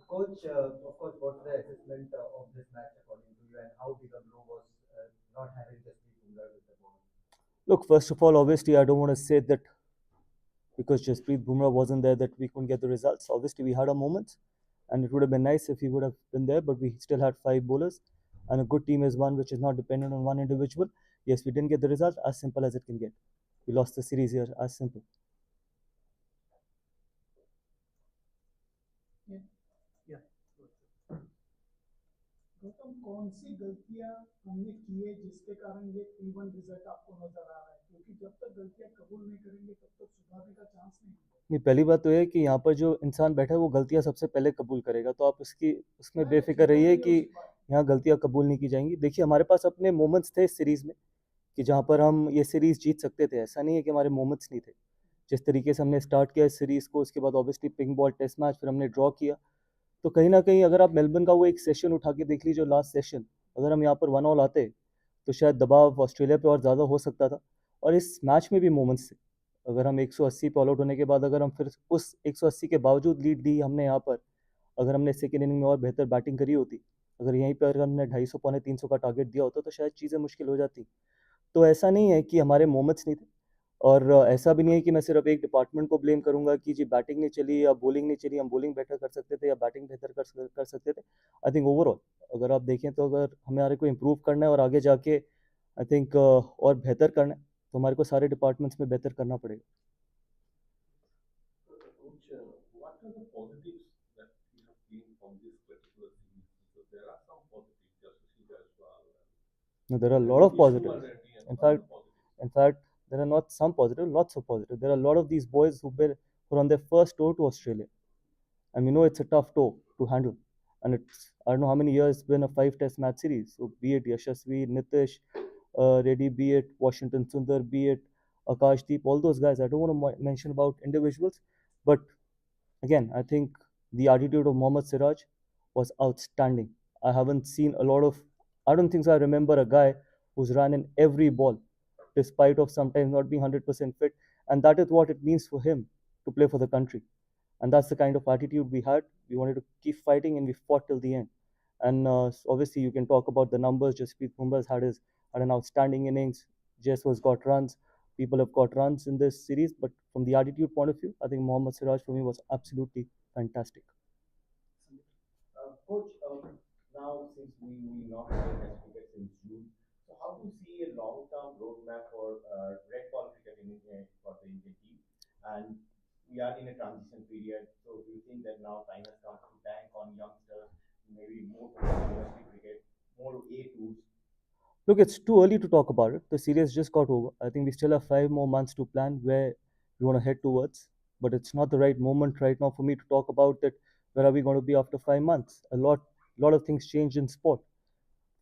Coach, of course, what's the assessment of this match according to you, and how big a blow was not having Jasprit Bumrah with the ball? Look, first of all, obviously, I don't want to say that because Jasprit Bumrah wasn't there that we couldn't get the results. Obviously, we had our moments, and it would have been nice if he would have been there, but we still had five bowlers, and a good team is one which is not dependent on one individual. Yes, we didn't get the result, as simple as it can get. We lost the series here, as simple. Gautam कौन सी गलतियां हमने की है जिसके कारण ये 3-1 result आपको नजर आ रहा है क्योंकि जब तक गलतियां कबूल नहीं करेंगे तब तक सुधारने का चांस नहीं है। नहीं, पहली बात तो है कि यहाँ पर जो इंसान बैठा है वो गलतियाँ सबसे पहले कबूल करेगा, तो आप उसकी उसमें बेफिक्र रहिए कि यहाँ गलतियाँ कबूल नहीं की जाएंगी। देखिए, हमारे पास अपने मोमेंट्स थे इस सीरीज़ में कि जहाँ पर हम ये सीरीज़ जीत सकते थे। ऐसा नहीं है कि हमारे मोमेंट्स नहीं थे। जिस तरीके से हमने स्टार्ट किया इस सीरीज़ को, उसके बाद obviously pink ball test match, फिर हमने ड्रॉ किया। तो कहीं ना कहीं अगर आप मेलबर्न का वो एक सेशन उठा के देख लीजिए, लास्ट सेशन, अगर हम यहाँ पर 1-1 आते तो शायद दबाव ऑस्ट्रेलिया पे और ज़्यादा हो सकता था। और इस मैच में भी मोमेंट्स थे। अगर हम 180 पे ऑल आउट होने के बाद अगर हम फिर उस 180 के बावजूद लीड ली हमने यहाँ पर, अगर हमने सेकेंड इनिंग में और बेहतर बैटिंग करी होती, अगर यहीं पर अगर हमने 250 पौने 300 का टारगेट दिया होता तो शायद चीज़ें मुश्किल हो जाती। तो ऐसा नहीं है कि हमारे मोमेंट्स नहीं थे, और ऐसा भी नहीं है कि मैं सिर्फ एक डिपार्टमेंट को ब्लेम करूंगा कि जी बैटिंग नहीं चली या बॉलिंग नहीं चली, हम बॉलिंग बेहतर कर सकते थे या बैटिंग बेहतर कर सकते थे। आई थिंक ओवरऑल अगर आप देखें तो अगर हमारे को इम्प्रूव करना है और आगे जाके आई थिंक और बेहतर करना है तो हमारे को सारे डिपार्टमेंट्स में बेहतर करना पड़ेगा। Coach, what are the positives that you have seen from this particular series? Because there are some positives, Jaswant as well. No, there are a lot of positives. In fact, in fact, there are not some positive, lots of positive. There are a lot of these boys who are on their first tour to Australia, and we know it's a tough tour to handle. And it's I don't know how many years it's been a five-test match series. So be it Yashasvi, Nitish, Reddy, be it Washington Sundar, be it Akashdeep, all those guys. I don't want to mention about individuals, but again, I think the attitude of Mohammad Siraj was outstanding. I haven't seen a lot of. I don't think so. I remember a guy who's run in every ball, despite of sometimes not being 100% fit, and that is what it means for him to play for the country. And that's the kind of attitude we had. We wanted to keep fighting, and we fought till the end. And obviously, you can talk about the numbers. Jasprit Bumrah had an outstanding innings. Jess was got runs. People have got runs in this series, but from the attitude point of view, I think Mohammad Siraj for me was absolutely fantastic. Coach, now since we not play Test cricket since June, so how do you see a long-term roadmap for red ball cricket in India for the Indian team? And we are in a transition period, so do you think that now time has come to bank on youngsters, maybe more domestic cricket, more A tours? Look, it's too early to talk about it. The series just got over. I think we still have 5 more months to plan where we want to head towards. But it's not the right moment right now for me to talk about that. Where are we going to be after 5 months? A lot of things change in sport.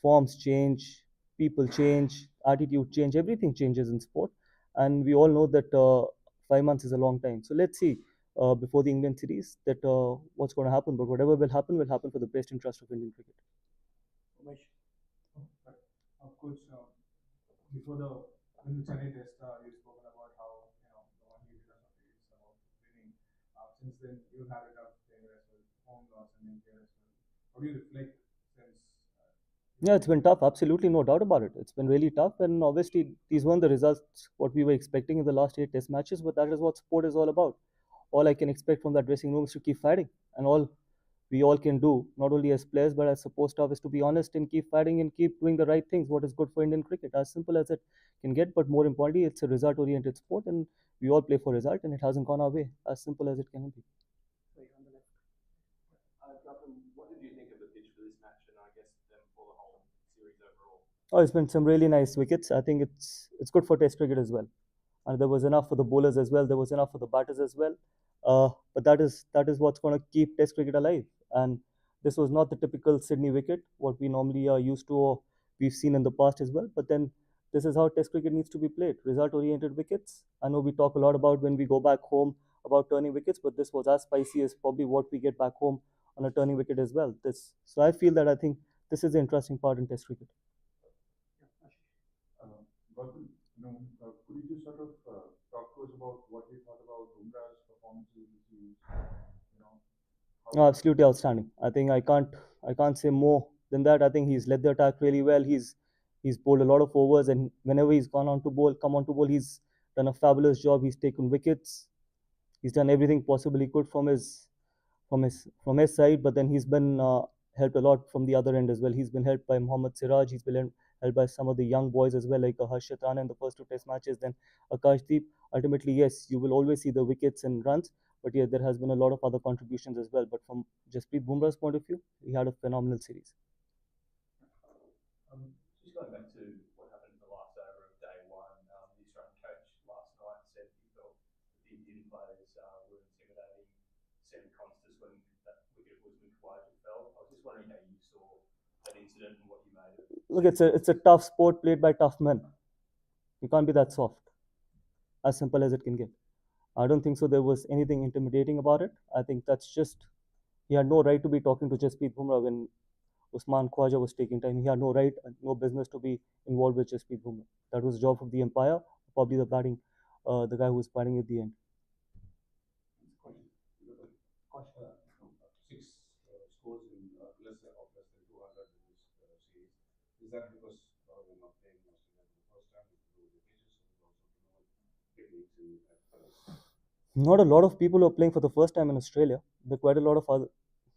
Forms change, people change, attitude change, everything changes in sport. And we all know that 5 months is a long time. So let's see before the England series that what's going to happen. But whatever will happen for the best interest of Indian cricket. Umesh, of course, before the when the Chennai test, you've spoken about how the only philosophy is about winning. Since then, you've had a tough tenure as well, home loss and India as well. How do you reflect since? Yeah, it's been tough. Absolutely, no doubt about it. It's been really tough, and obviously these weren't the results what we were expecting in the last 8 Test matches. But that is what sport is all about. All I can expect from that dressing room is to keep fighting, and all we all can do, not only as players but as support staff, is to be honest and keep fighting and keep doing the right things. What is good for Indian cricket, as simple as it can get. But more importantly, it's a result-oriented sport, and we all play for result, and it hasn't gone our way. As simple as it can be. Gautam, what did you think of the pitch for this match and I guess them for the whole series overall? Oh, it's been some really nice wickets. I think it's good for Test cricket as well. And there was enough for the bowlers as well. There was enough for the batters as well. But that is what's going to keep Test cricket alive. And this was not the typical Sydney wicket, what we normally are used to or we've seen in the past as well. But then this is how Test cricket needs to be played: result-oriented wickets. I know we talk a lot about when we go back home about turning wickets, but this was as spicy as probably what we get back home on a turning wicket as well. So I feel that I think this is the interesting part in Test cricket. Gautam, could you just sort of talk to us about what you thought about Bumrah's performances this series? How No, absolutely outstanding. I can't say more than that. I think he's led the attack really well. He's bowled a lot of overs, and whenever he's come on to bowl, he's done a fabulous job. He's taken wickets. He's done everything possible he could from his side, but then he's been helped a lot from the other end as well. He's been helped by Mohammad Siraj. He's been helped by some of the young boys as well, like Harshit Rana in the first two Test matches. Then Akashdeep. Ultimately, yes, you will always see the wickets and runs, but yeah, there has been a lot of other contributions as well. But from Jasprit Bumrah's point of view, he had a phenomenal series. Just going back to what happened in the last over of day one, the Australian coach last night said he felt the Indian players were intimidating Sam Constas when that wicket was with Khawaja fell. I was just wondering how you saw that incident and what you made of it. Look, it's a tough sport played by tough men. You can't be that soft. As simple as it can get. I don't think so. There was anything intimidating about it. I think that's just he had no right to be talking to Jasprit Bumrah when Usman Khawaja was taking time. He had no right and no business to be involved with Jasprit Bumrah. That was the job of the umpire, probably the guy who was batting at the end. Six scores in less than 200 in this series. Is that because a lot of them are playing in Australia for the first time with the pitches, or also techniques in Not a lot of people are playing for the first time in Australia. There are quite a lot of other,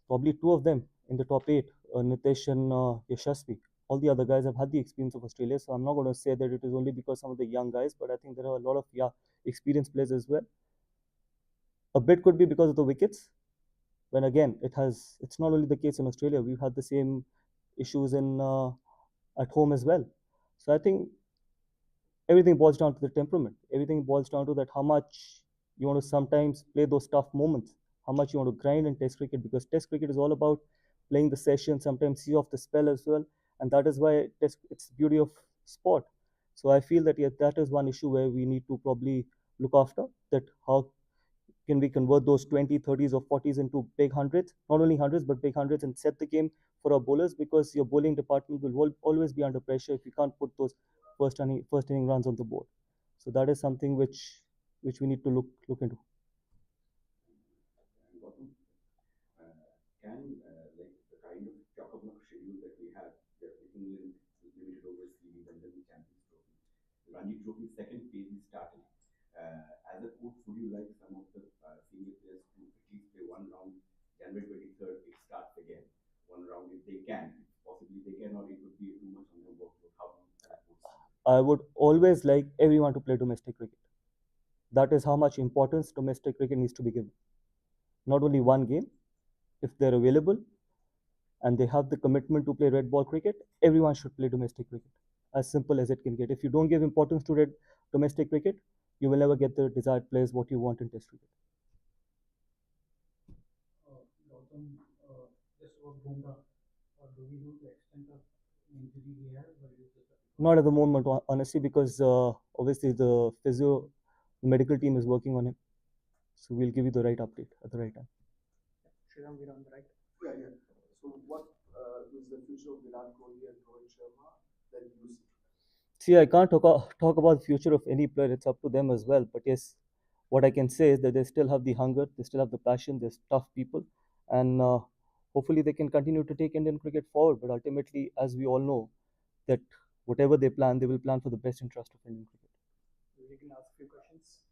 probably two of them in the top eight, Nitesh and Yashasvi. All the other guys have had the experience of Australia, so I'm not going to say that it is only because some of the young guys, but I think there are a lot of experienced players as well. A bit could be because of the wickets. When again, it's not only the case in Australia. We've had the same issues in at home as well. So I think everything boils down to the temperament. Everything boils down to that how much you want to sometimes play those tough moments, how much you want to grind in Test cricket, because Test cricket is all about playing the session, sometimes see off the spell as well, and that is why it's the beauty of sport. So I feel that yeah, that is one issue where we need to probably look after that. How can we convert those 20, 30s, or 40s into big hundreds? Not only hundreds, but big hundreds, and set the game for our bowlers, because your bowling department will always be under pressure if you can't put those first inning runs on the board. So that is something which we need to look into. Gautam, can like the kind of chock-a-block schedule that we have, just England limited over series and then the Champions Trophy. The Ranji Trophy second phase is starting. As a coach, would you like some of the senior players to at least play one round? January 23rd, it starts again. One round if they can. Possibly they cannot, it would be too much on their workload. How do you as a coach? I would always like everyone to play domestic cricket. That is how much importance domestic cricket needs to be given. Not only one game, if they're available and they have the commitment to play red ball cricket, everyone should play domestic cricket. As simple as it can get. If you don't give importance to domestic cricket, you will never get the desired players what you want in Test cricket. Gautam, just about Bumrah, do we know the extent of injury he has, or is it just a Not at the moment, honestly, because obviously the medical team is working on him. So we'll give you the right update at the right time. Sriram, we're on the right? Yeah. So what is the future of Virat Kohli and Rohit Sharma that you see? See, I can't talk about the future of any player. It's up to them as well. But yes, what I can say is that they still have the hunger, they still have the passion, they're tough people, and hopefully they can continue to take Indian cricket forward. But ultimately, as we all know, that whatever they plan, they will plan for the best interest of Indian cricket. We can ask a few questions.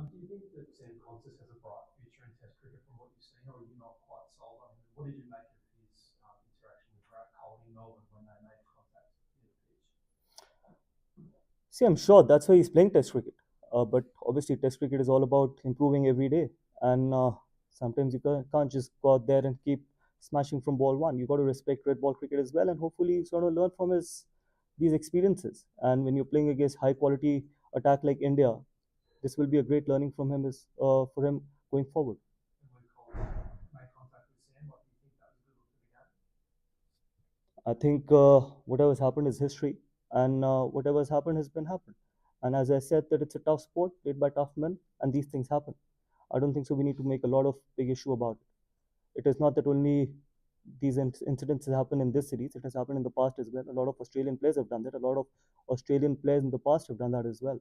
Do you think that Sam Constas has a bright future in Test cricket from what you've seen, or are you not quite sold on him? What did you make of his interaction with Virat Kohli in Melbourne when they made contact in the pitch? See, I'm sure that's why he's playing Test cricket. But obviously, Test cricket is all about improving every day, and sometimes you can't just go out there and keep smashing from ball one. You got to respect red ball cricket as well, and hopefully, he's going to learn from these experiences. And when you're playing against high quality attack like India, this will be a great learning from him for him going forward. When Kohli made contact with Sam, what do you think that was a good look for the game? I think whatever's happened is history, and whatever's happened has been happened. And as I said, that it's a tough sport played by tough men, and these things happen. I don't think so. We need to make a lot of big issue about it. It is not that only these incidents happen in this series. It has happened in the past as well. A lot of Australian players have done that. A lot of Australian players in the past have done that as well.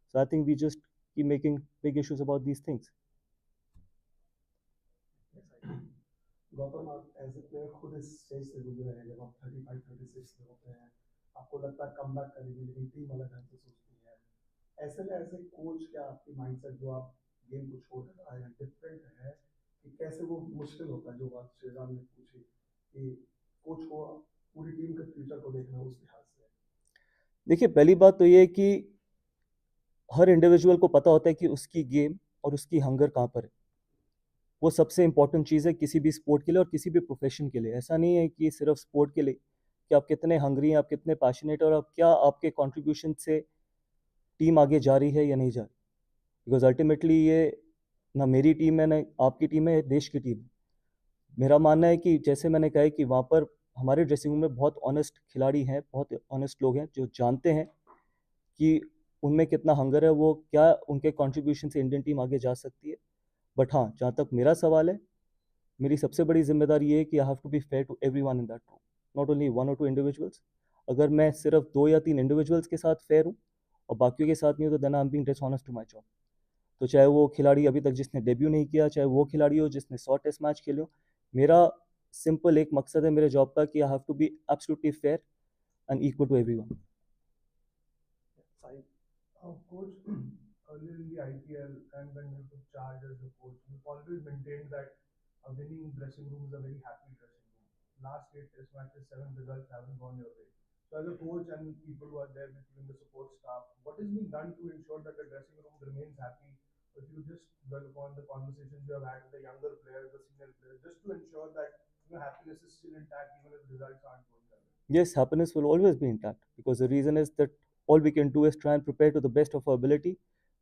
So I think we just keep making big issues about these things. Gautam, आप as a player खुद इस stage से गुजरे हैं, जब आप 35-36 पे होते हैं, आपको लगता है कम बैक करेगी, लेकिन टीम अलग ढंग से सोचती है। ऐसे में एज ए कोच, क्या आपकी माइंडसेट जो आप गेम को छोड़ रहा है डिफरेंट है, कि कैसे वो मुश्किल होता है जो बात श्रीराम ने पूछी, कि कोच को पूरी टीम के फ्यूचर को देखना उस लिहाज से? देखिए, पहली बात तो ये है कि हर इंडिविजुअल को पता होता है कि उसकी गेम और उसकी हंगर कहाँ पर है। वो सबसे इंपॉर्टेंट चीज़ है किसी भी स्पोर्ट के लिए और किसी भी प्रोफेशन के लिए। ऐसा नहीं है कि सिर्फ स्पोर्ट के लिए, कि आप कितने हंग्री हैं, आप कितने पैशनेट हैं और आप क्या आपके कंट्रीब्यूशन से टीम आगे जा रही है या नहीं जा रही। बिकॉज अल्टीमेटली ये ना मेरी टीम है ना आपकी टीम है, देश की टीम है। मेरा मानना है कि जैसे मैंने कहा है कि वहाँ पर हमारे ड्रेसिंग रूम में बहुत ऑनेस्ट खिलाड़ी हैं, बहुत ऑनेस्ट लोग हैं जो जानते हैं कि उनमें कितना हंगर है, वो क्या उनके कंट्रीब्यूशन से इंडियन टीम आगे जा सकती है। बट हाँ, जहाँ तक मेरा सवाल है, मेरी सबसे बड़ी जिम्मेदारी ये है कि I have to be fair to everyone in that room, not only 1 or 2 individuals. अगर मैं सिर्फ 2 या 3 इंडिविजुअल्स के साथ फेयर हूँ और बाकियों के साथ नहीं हूँ, तो then I am being dishonest to my job. तो चाहे वो खिलाड़ी अभी तक जिसने डेब्यू नहीं किया, चाहे वो खिलाड़ी हो जिसने 100 टेस्ट मैच खेले हो, मेरा सिंपल एक मकसद है मेरे जॉब का कि I have to be absolutely fair and equal to everyone. Coach, earlier in the IPL and when you took charge as the coach, you've always maintained that a winning dressing room is a very happy dressing room. Last 8 Test matches, 7 results haven't gone your way. So, as a coach and people who are there with you in the support staff, what is being done to ensure that the dressing room remains happy? If you just dwell upon the conversations you have had with the younger players, the senior players, just to ensure that happiness is still intact even if results aren't going their way. Yes, happiness will always be intact because the reason is that all we can do is try and prepare to the best of our ability,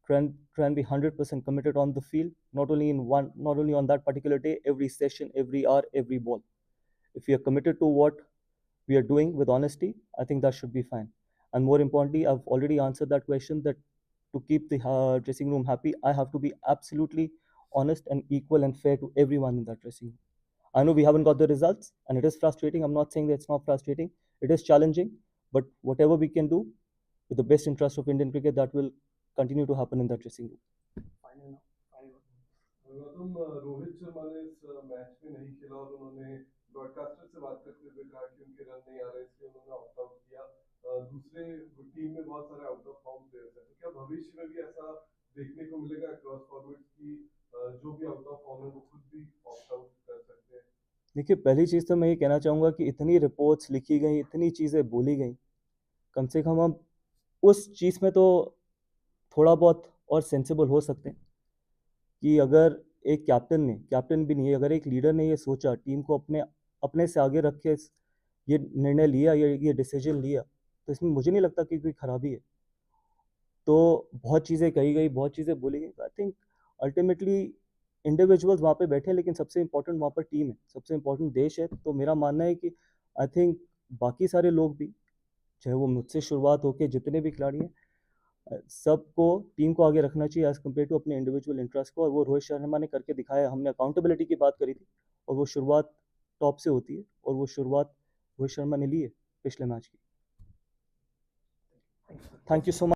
try and be 100% committed on the field, not only on that particular day, every session, every hour, every ball. If we are committed to what we are doing with honesty, I think that should be fine. And more importantly, I've already answered that question, that to keep the dressing room happy, I have to be absolutely honest and equal and fair to everyone in that dressing room. I know we haven't got the results and it is frustrating. I'm not saying that it's not frustrating. It is challenging, but whatever we can do with the best interest of Indian cricket, that will continue to happen in that dressing room. Gautam, Rohit Sharma ने इस match में नहीं खेला और उन्होंने broadcaster से बात करते हुए कहा कि उनके रन नहीं आ रहे, इसलिए उन्होंने ऑप्ट आउट किया। दूसरे टीम में बहुत सारे आउट ऑफ फॉर्म प्लेयर्स हैं, तो क्या भविष्य में भी ऐसा देखने को मिलेगा क्रॉस फॉरवर्ड की जो भी आउट ऑफ फॉर्म है वो खुद भी ऑप्ट आउट कर सकते हैं? देखिए, पहली चीज़ तो मैं ये कहना चाहूँगा कि इतनी रिपोर्ट्स लिखी गई, इतनी चीज़ें बोली गई, कम से कम हम उस चीज़ में तो थोड़ा बहुत और सेंसिबल हो सकते हैं कि अगर एक कैप्टन भी नहीं है, अगर एक लीडर ने ये सोचा, टीम को अपने अपने से आगे रख के ये निर्णय लिया, ये डिसीजन लिया, तो इसमें मुझे नहीं लगता कि कोई खराबी है। तो बहुत चीज़ें कही गई, बहुत चीज़ें बोली गई। आई थिंक अल्टीमेटली इंडिविजुअल्स वहाँ पे बैठे हैं, लेकिन सबसे इंपॉर्टेंट वहाँ पर टीम है, सबसे इंपॉर्टेंट देश है। तो मेरा मानना है कि आई थिंक बाकी सारे लोग भी, चाहे वो मुझसे शुरुआत होकर जितने भी खिलाड़ी हैं, सबको टीम को आगे रखना चाहिए एज कम्पेयर टू अपने इंडिविजुअल इंटरेस्ट को। और वो रोहित शर्मा ने करके दिखाया। हमने अकाउंटेबिलिटी की बात करी थी और वो शुरुआत टॉप से होती है और वो शुरुआत रोहित शर्मा ने ली है पिछले मैच की। Thank you so much.